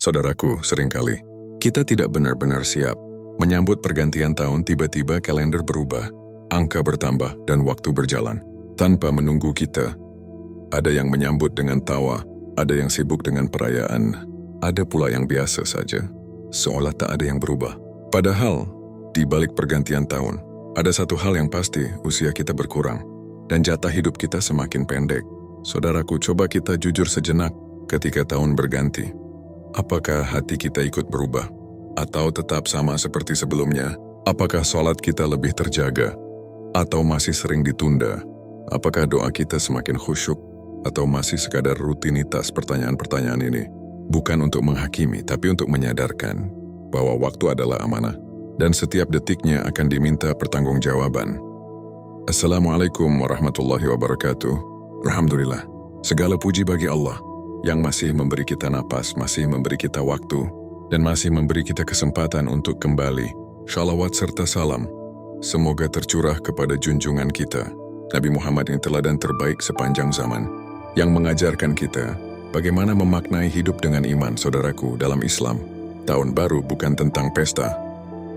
Saudaraku, seringkali kita tidak benar-benar siap menyambut pergantian tahun. Tiba-tiba kalender berubah, angka bertambah, dan waktu berjalan tanpa menunggu kita. Ada yang menyambut dengan tawa, ada yang sibuk dengan perayaan, ada pula yang biasa saja, seolah tak ada yang berubah. Padahal, di balik pergantian tahun, ada satu hal yang pasti: usia kita berkurang, dan jatah hidup kita semakin pendek. Saudaraku, coba kita jujur sejenak ketika tahun berganti. Apakah hati kita ikut berubah? Atau tetap sama seperti sebelumnya? Apakah sholat kita lebih terjaga? Atau masih sering ditunda? Apakah doa kita semakin khusyuk? Atau masih sekadar rutinitas? Pertanyaan-pertanyaan ini bukan untuk menghakimi, tapi untuk menyadarkan bahwa waktu adalah amanah, dan setiap detiknya akan diminta pertanggungjawaban. Assalamualaikum warahmatullahi wabarakatuh. Alhamdulillah, segala puji bagi Allah yang masih memberi kita napas, masih memberi kita waktu, dan masih memberi kita kesempatan untuk kembali. Shalawat serta salam semoga tercurah kepada junjungan kita, Nabi Muhammad yang teladan terbaik sepanjang zaman, yang mengajarkan kita bagaimana memaknai hidup dengan iman. Saudaraku, dalam Islam, tahun baru bukan tentang pesta,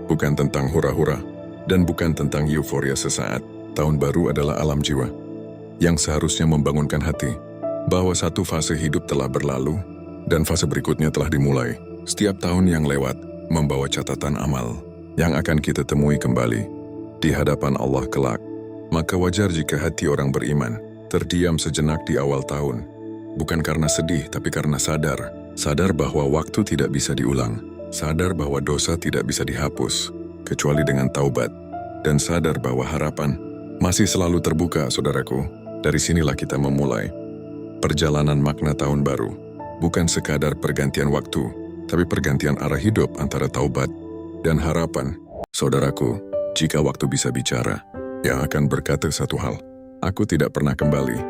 bukan tentang hura-hura, dan bukan tentang euforia sesaat. Tahun baru adalah alam jiwa yang seharusnya membangunkan hati bahwa satu fase hidup telah berlalu dan fase berikutnya telah dimulai. Setiap tahun yang lewat membawa catatan amal yang akan kita temui kembali di hadapan Allah kelak. Maka wajar jika hati orang beriman terdiam sejenak di awal tahun, bukan karena sedih, tapi karena sadar bahwa waktu tidak bisa diulang, sadar bahwa dosa tidak bisa dihapus kecuali dengan taubat, dan sadar bahwa harapan masih selalu terbuka. Saudaraku, dari sinilah kita memulai perjalanan makna tahun baru. Bukan sekadar pergantian waktu, tapi pergantian arah hidup antara taubat dan harapan. Saudaraku, jika waktu bisa bicara, yang akan berkata satu hal: aku tidak pernah kembali.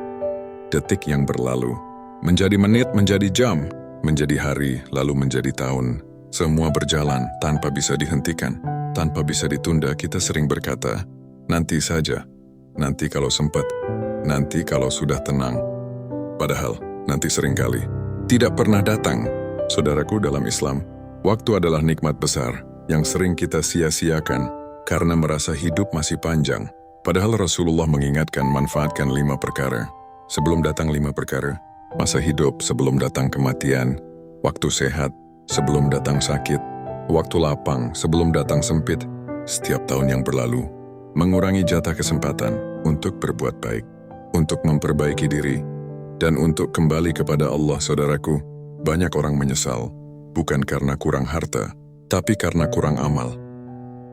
Detik yang berlalu menjadi menit, menjadi jam, menjadi hari, lalu menjadi tahun. Semua berjalan tanpa bisa dihentikan, tanpa bisa ditunda. Kita sering berkata, nanti saja, nanti kalau sempat, nanti kalau sudah tenang. Padahal, nanti seringkali tidak pernah datang. Saudaraku, dalam Islam, waktu adalah nikmat besar yang sering kita sia-siakan karena merasa hidup masih panjang. Padahal Rasulullah mengingatkan, manfaatkan 5 perkara sebelum datang 5 perkara. Masa hidup sebelum datang kematian, waktu sehat sebelum datang sakit, waktu lapang sebelum datang sempit. Setiap tahun yang berlalu mengurangi jatah kesempatan untuk berbuat baik, untuk memperbaiki diri, dan untuk kembali kepada Allah. Saudaraku, banyak orang menyesal, bukan karena kurang harta, tapi karena kurang amal.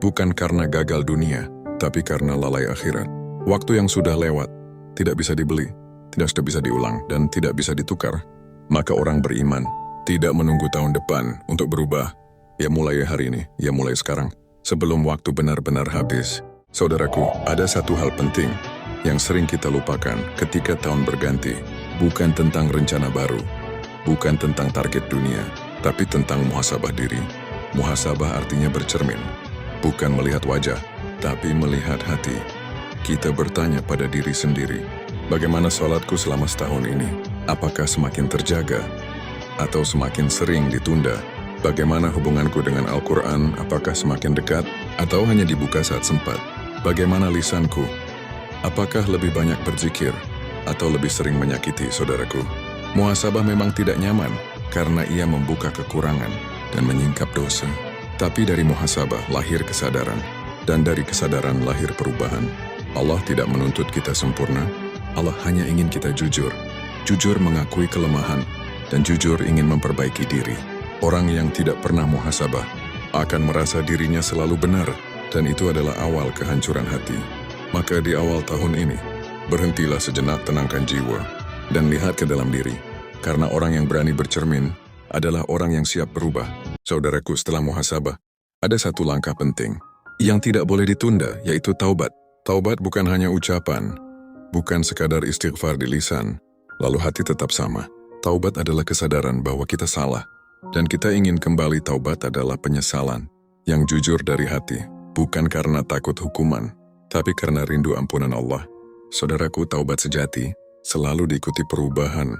Bukan karena gagal dunia, tapi karena lalai akhirat. Waktu yang sudah lewat, tidak bisa dibeli, tidak sudah bisa diulang, dan tidak bisa ditukar. Maka orang beriman tidak menunggu tahun depan untuk berubah. Ya mulai hari ini, ya mulai sekarang, sebelum waktu benar-benar habis. Saudaraku, ada satu hal penting yang sering kita lupakan ketika tahun berganti. Bukan tentang rencana baru, bukan tentang target dunia, tapi tentang muhasabah diri. Muhasabah artinya bercermin, bukan melihat wajah, tapi melihat hati. Kita bertanya pada diri sendiri, bagaimana sholatku selama setahun ini? Apakah semakin terjaga? Atau semakin sering ditunda? Bagaimana hubunganku dengan Al-Quran? Apakah semakin dekat? Atau hanya dibuka saat sempat? Bagaimana lisanku? Apakah lebih banyak berzikir? Atau lebih sering menyakiti? Saudaraku, muhasabah memang tidak nyaman karena ia membuka kekurangan dan menyingkap dosa. Tapi dari muhasabah lahir kesadaran, dan dari kesadaran lahir perubahan. Allah tidak menuntut kita sempurna, Allah hanya ingin kita jujur. Jujur mengakui kelemahan, dan jujur ingin memperbaiki diri. Orang yang tidak pernah muhasabah akan merasa dirinya selalu benar, dan itu adalah awal kehancuran hati. Maka di awal tahun ini, berhentilah sejenak, tenangkan jiwa, dan lihat ke dalam diri. Karena orang yang berani bercermin adalah orang yang siap berubah. Saudaraku, setelah muhasabah, ada satu langkah penting yang tidak boleh ditunda, yaitu taubat. Taubat bukan hanya ucapan, bukan sekadar istighfar di lisan, lalu hati tetap sama. Taubat adalah kesadaran bahwa kita salah, dan kita ingin kembali. Taubat adalah penyesalan yang jujur dari hati, bukan karena takut hukuman, tapi karena rindu ampunan Allah. Saudaraku, taubat sejati selalu diikuti perubahan.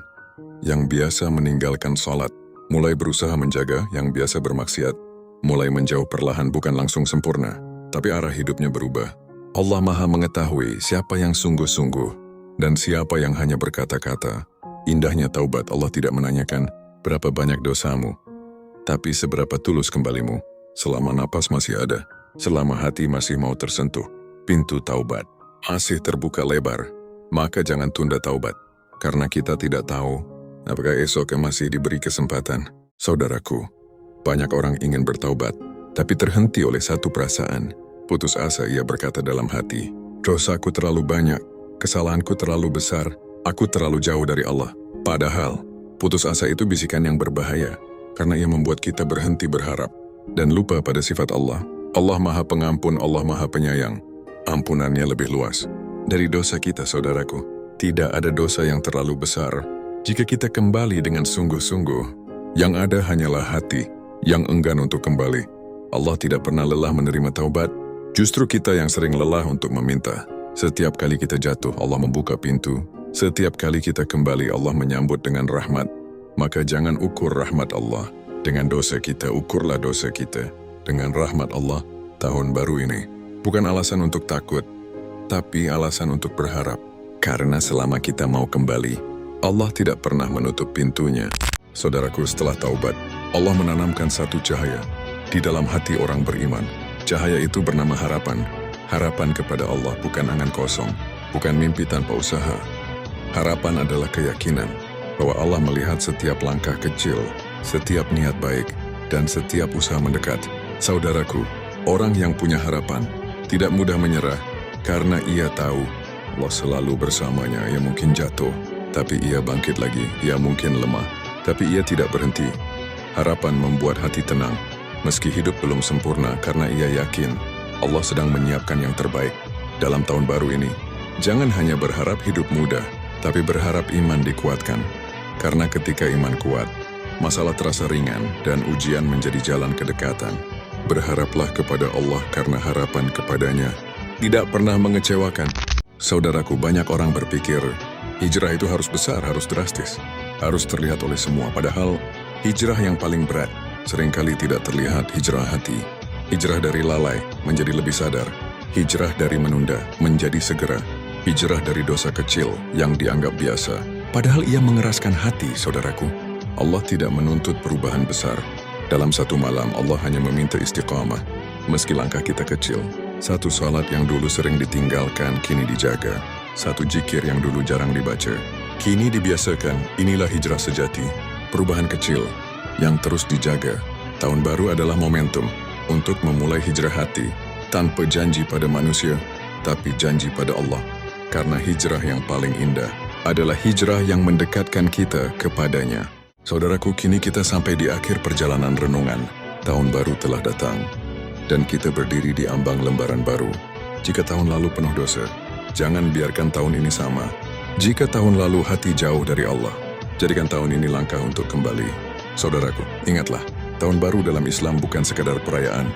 Yang biasa meninggalkan sholat mulai berusaha menjaga yang biasa bermaksiat, mulai menjauh perlahan bukan langsung sempurna, tapi arah hidupnya berubah. Allah Maha mengetahui siapa yang sungguh-sungguh dan siapa yang hanya berkata-kata. Indahnya taubat, Allah tidak menanyakan berapa banyak dosamu, tapi seberapa tulus kembalimu. Selama napas masih ada, selama hati masih mau tersentuh, pintu taubat masih terbuka lebar. Maka jangan tunda taubat, karena kita tidak tahu apakah esok masih diberi kesempatan. Saudaraku, banyak orang ingin bertaubat, tapi terhenti oleh satu perasaan. Putus asa, ia berkata dalam hati, dosaku terlalu banyak, kesalahanku terlalu besar, aku terlalu jauh dari Allah. Padahal, putus asa itu bisikan yang berbahaya, karena ia membuat kita berhenti berharap, dan lupa pada sifat Allah. Allah Maha Pengampun, Allah Maha Penyayang. Ampunannya lebih luas dari dosa kita, saudaraku. Tidak ada dosa yang terlalu besar jika kita kembali dengan sungguh-sungguh. Yang ada hanyalah hati yang enggan untuk kembali. Allah tidak pernah lelah menerima taubat. Justru kita yang sering lelah untuk meminta. Setiap kali kita jatuh, Allah membuka pintu. Setiap kali kita kembali, Allah menyambut dengan rahmat. Maka jangan ukur rahmat Allah dengan dosa kita, ukurlah dosa kita dengan rahmat Allah. Tahun baru ini bukan alasan untuk takut, tapi alasan untuk berharap. Karena selama kita mau kembali, Allah tidak pernah menutup pintunya. Saudaraku, setelah taubat, Allah menanamkan satu cahaya di dalam hati orang beriman. Cahaya itu bernama harapan. Harapan kepada Allah bukan angan kosong, bukan mimpi tanpa usaha. Harapan adalah keyakinan bahwa Allah melihat setiap langkah kecil, setiap niat baik, dan setiap usaha mendekat. Saudaraku, orang yang punya harapan tidak mudah menyerah, karena ia tahu Allah selalu bersamanya. Ia mungkin jatuh, tapi ia bangkit lagi. Ia mungkin lemah, tapi ia tidak berhenti. Harapan membuat hati tenang, meski hidup belum sempurna, karena ia yakin Allah sedang menyiapkan yang terbaik dalam tahun baru ini. Jangan hanya berharap hidup mudah, tapi berharap iman dikuatkan. Karena ketika iman kuat, masalah terasa ringan dan ujian menjadi jalan kedekatan. Berharaplah kepada Allah, karena harapan kepadanya tidak pernah mengecewakan. Saudaraku, banyak orang berpikir hijrah itu harus besar, harus drastis, harus terlihat oleh semua. Padahal hijrah yang paling berat seringkali tidak terlihat. Hijrah hati, hijrah dari lalai menjadi lebih sadar, hijrah dari menunda menjadi segera, hijrah dari dosa kecil yang dianggap biasa, padahal ia mengeraskan hati. Saudaraku, Allah tidak menuntut perubahan besar. Dalam satu malam, Allah hanya meminta istiqamah. Meski langkah kita kecil, satu salat yang dulu sering ditinggalkan kini dijaga, satu zikir yang dulu jarang dibaca kini dibiasakan. Inilah hijrah sejati, perubahan kecil yang terus dijaga. Tahun baru adalah momentum untuk memulai hijrah hati, tanpa janji pada manusia, tapi janji pada Allah. Karena hijrah yang paling indah adalah hijrah yang mendekatkan kita kepadanya. Saudaraku, kini kita sampai di akhir perjalanan renungan. Tahun baru telah datang, dan kita berdiri di ambang lembaran baru. Jika tahun lalu penuh dosa, jangan biarkan tahun ini sama. Jika tahun lalu hati jauh dari Allah, jadikan tahun ini langkah untuk kembali. Saudaraku, ingatlah, tahun baru dalam Islam bukan sekadar perayaan,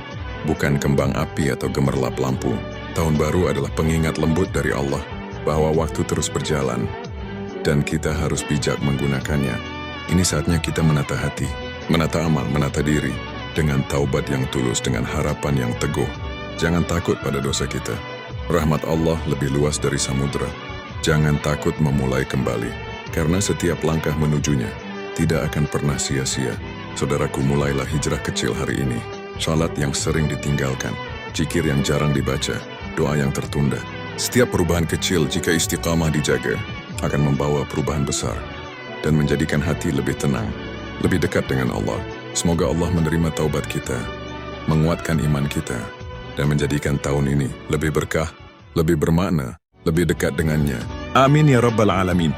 bukan kembang api atau gemerlap lampu. Tahun baru adalah pengingat lembut dari Allah bahwa waktu terus berjalan, dan kita harus bijak menggunakannya. Ini saatnya kita menata hati, menata amal, menata diri, dengan taubat yang tulus, dengan harapan yang teguh. Jangan takut pada dosa kita. Rahmat Allah lebih luas dari samudera. Jangan takut memulai kembali, karena setiap langkah menujunya tidak akan pernah sia-sia. Saudaraku, mulailah hijrah kecil hari ini. Salat yang sering ditinggalkan, zikir yang jarang dibaca, doa yang tertunda. Setiap perubahan kecil jika istiqamah dijaga akan membawa perubahan besar dan menjadikan hati lebih tenang, lebih dekat dengan Allah. Semoga Allah menerima taubat kita, menguatkan iman kita, dan menjadikan tahun ini lebih berkah, lebih bermakna, lebih dekat dengannya. Amin ya Rabbal Alamin.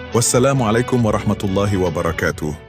Wassalamualaikum warahmatullahi wabarakatuh.